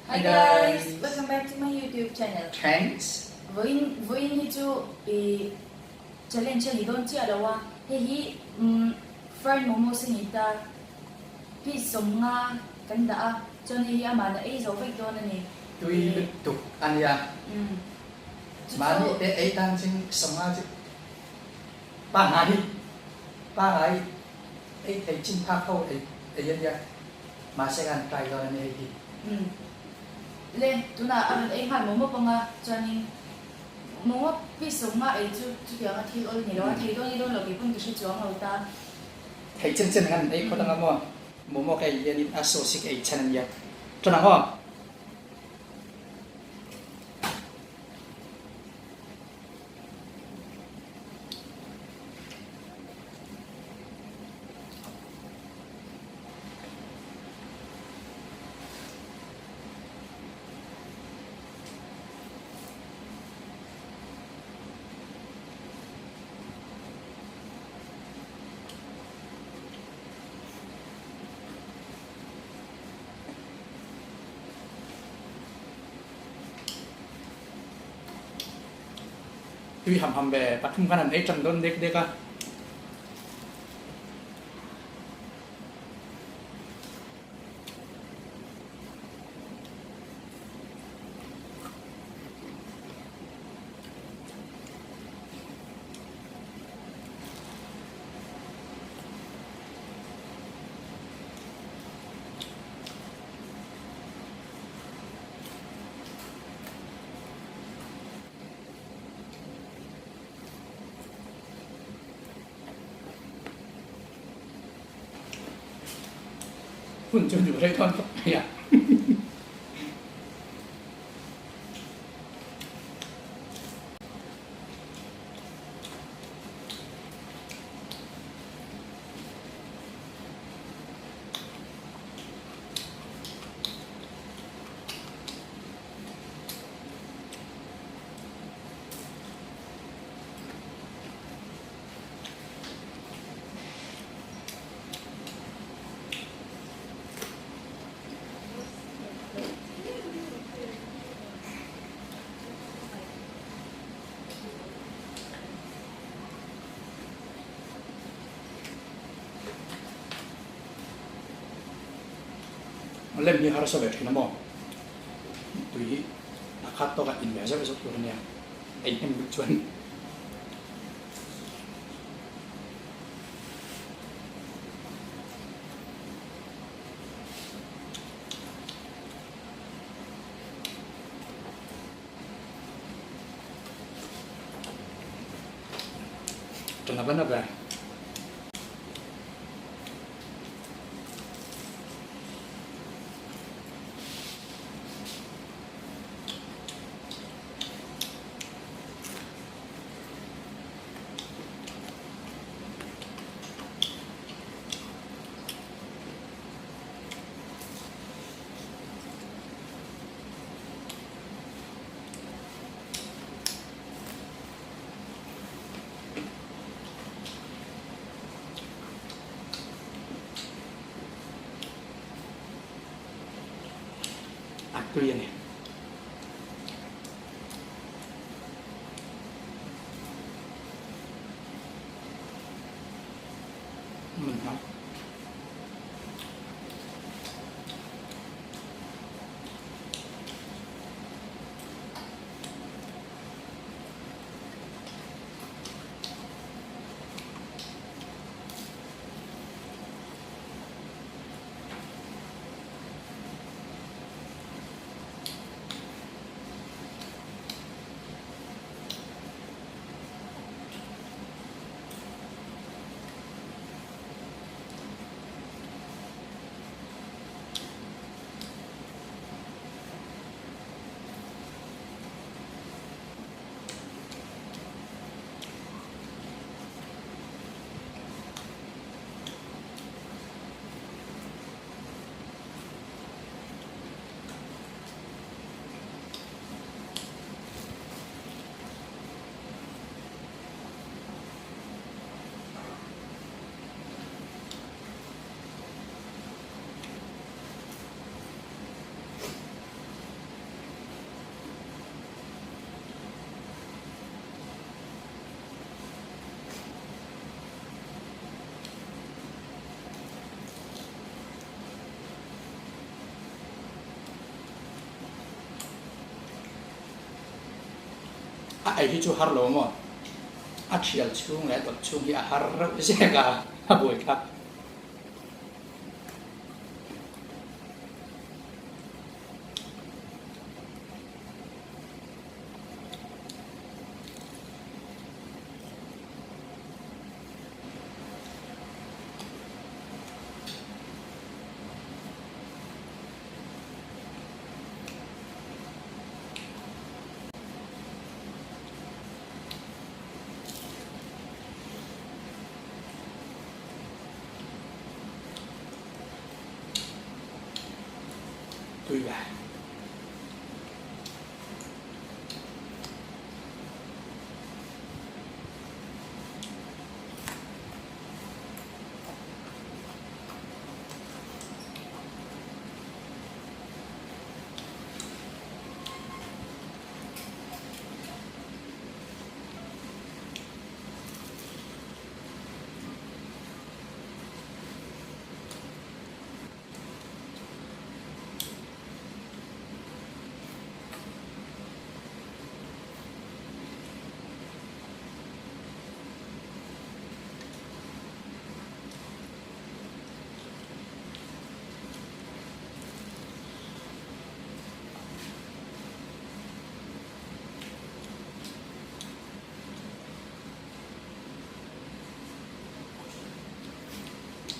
Hi guys, welcome back to my YouTube channel. Thanks. Với ni chu challenge ni don chi alawa hi friend momo sinita pi somnga kanda cho ni amana ai zo vek don ni Tuy tục anh ya. Mà đi để ấy đang trên sông á chứ. Ba ngày đi. Ba ngày ấy thầy chinh pha khâu thầy dân ya. Mà sẽ ăn cay rồi này đi. le tuna ai han momo panga cho ni momo pi somnga ai chu ya thi ol ni lo thei don ni don lo ki pun tu shi chuang lo ta Thầy chân chân ngăn ấy có đang mua. Mua cái dân in association ya. Cho nào ho. Tuy hầm về bắt thung khăn ấy trần đôn đếc đếc á. Hun chunอยู่ได้ทอนก็เนี่ยเล่มนี้ฮาร์สเวทนะมอตุยนักขัดตัวกับอินเวสต์ไปสุดตัวเนี่ยไอ้ยังชวนจนนับแล้วนับเลยตุยเนี่ยมันครับ ไอ้ที่จูฮาร์โลมออาเชียลช่วงและตดช่วงที่อาฮาร์เราเสียกาฮะบุยครับตุยแบบ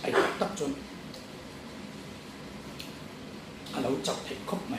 ไอ้ตักจนเราจับให้ครบไหม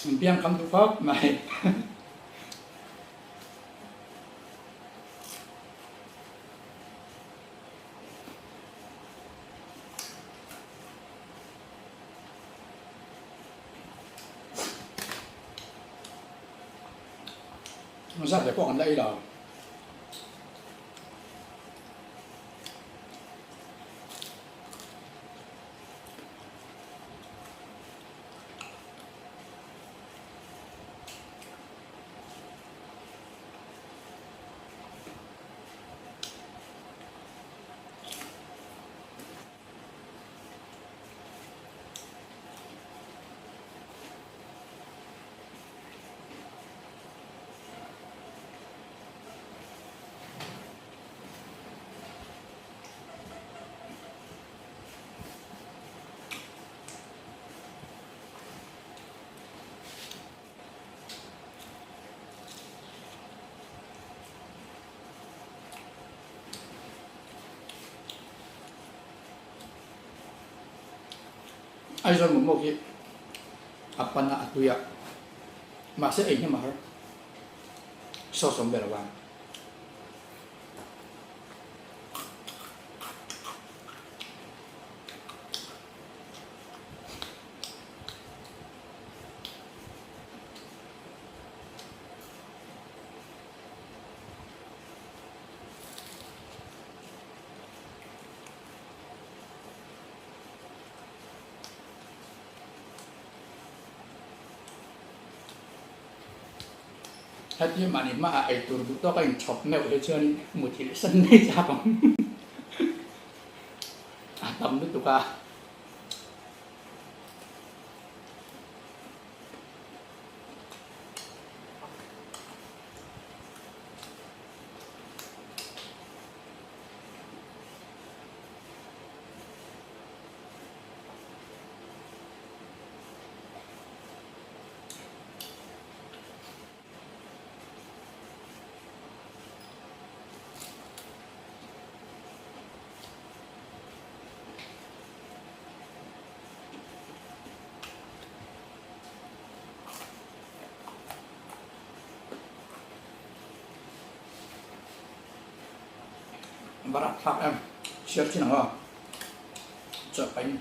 มันเพียงคำทุกข์ไหมมันทราบแต่พวกกันได้หรอไอ้ส่วนผมบอกที่อัปปนาตุยะมาเสียเองที่มาสอสมเบลวัน Hati mani ma ai tur bu to kain chop me u chon mu thil san nei cha bang a tam du ka barat thap em siap sih nggak coba ini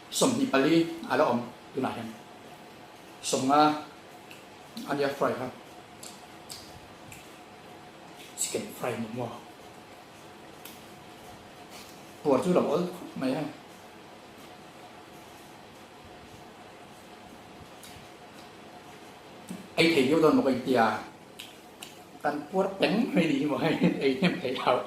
som ni pali ala om tu na hem som nga ania fry ha chicken fry mo buat tu đâu mày ha ai thì vô đơn một cái tia tan buốt bánh hay đi mà ai em thấy đâu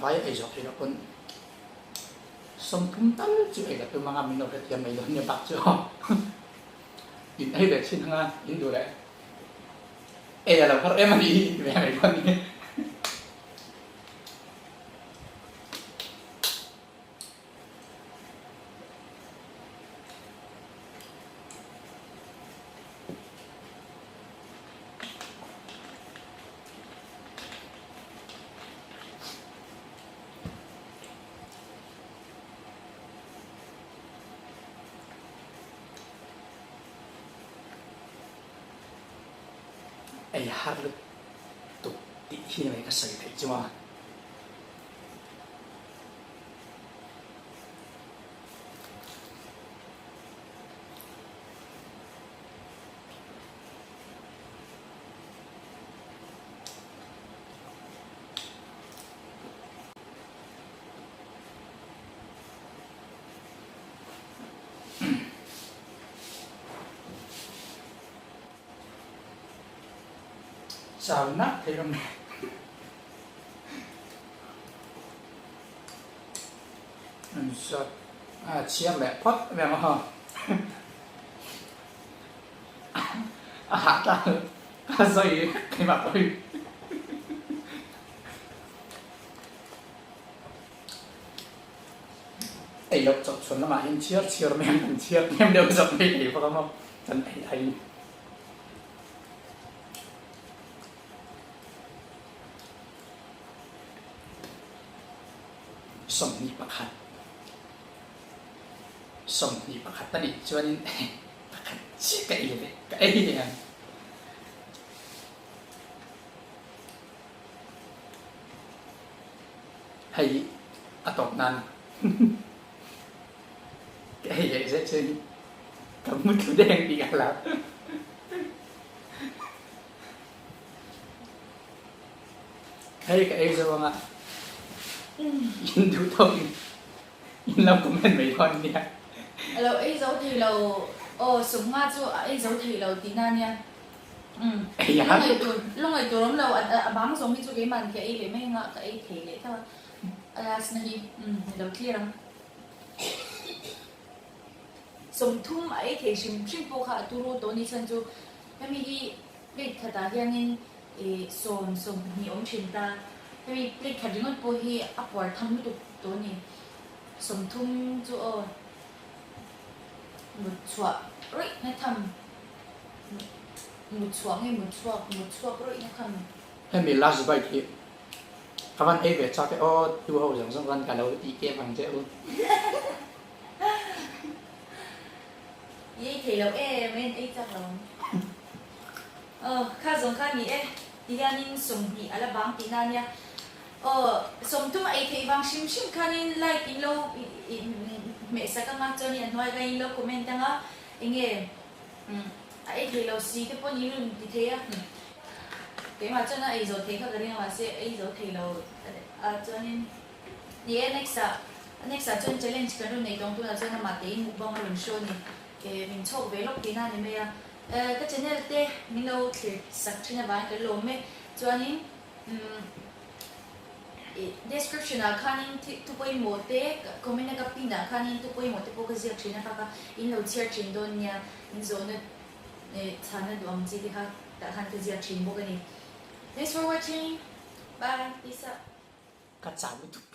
vai ai dọc thì nó còn sông thung tắm chứ ai là tôi mang mình đâu phải tiền mày lớn như bạc chứ in ai để xin hàng in đồ đấy ai là không em đi về mày con đi ai hát được tụt tí khi này cái sợi thấy chưa mà sao nát thế không này sao chia mẹ phất mẹ mà hả ra rồi cái mặt tôi ấy lúc chọn chuẩn là mà em chia mẹ em chia em đều chọn đi thì phải không chân ấy som ni pakhat tani chuan pakhat chi ka ile ka ei ne hay atop nan cái vậy sẽ chơi cầm mứt đen đi cả lắm hay cái sao không ạ in đủ thông in lâu comment mấy con nha lâu ấy dấu thì lâu sống nga cho ấy dấu thì lâu tí na nha lúc này tôi lắm lâu bám giống như cái màn cái ấy để mấy ngợ cái ấy thể để thôi này đầu tiên lắm sống thum ấy thể sim bộ khá tu ro tôi đi chân cho cái gì biết thật là hiện nên sống nhiều chuyện ta cái biết thật những cái hi upward tham được tôi này sống thum cho một chuột rồi này thầm một chuột rồi này thầm hay mình last bài thì các bạn ấy về cho cái tu hậu giống giống con cả đầu tí kia bằng chế luôn vậy thì lâu em chắc lòng khá giống khá nhỉ thì anh nên sống nhỉ là bám tí na nha sống thum ấy thì bằng sim khá nên like in lâu mẹ sẽ các bạn cho nên nói cái lâu comment tăng á anh ấy thì lâu xí cái bọn như thế á cái mà cho nên rồi thấy cái này mà sẽ rồi thấy lâu cho nên đi next cho nên challenge cái đó này trong tôi là cho nên mà thấy một bông mình show này cái mình chụp về lúc kia này mấy cái channel thế mình đâu thì sắp trên là cái lồng ấy cho nên description là khanin tu poi mote comment na kapin na khanin tu poi mote po kasi actually na kaka in lo cheer chin don niya in zone sana do am ji ha ta han kasi actually mo gani. Thanks for watching. Bye. Peace out. cắt giảm một chút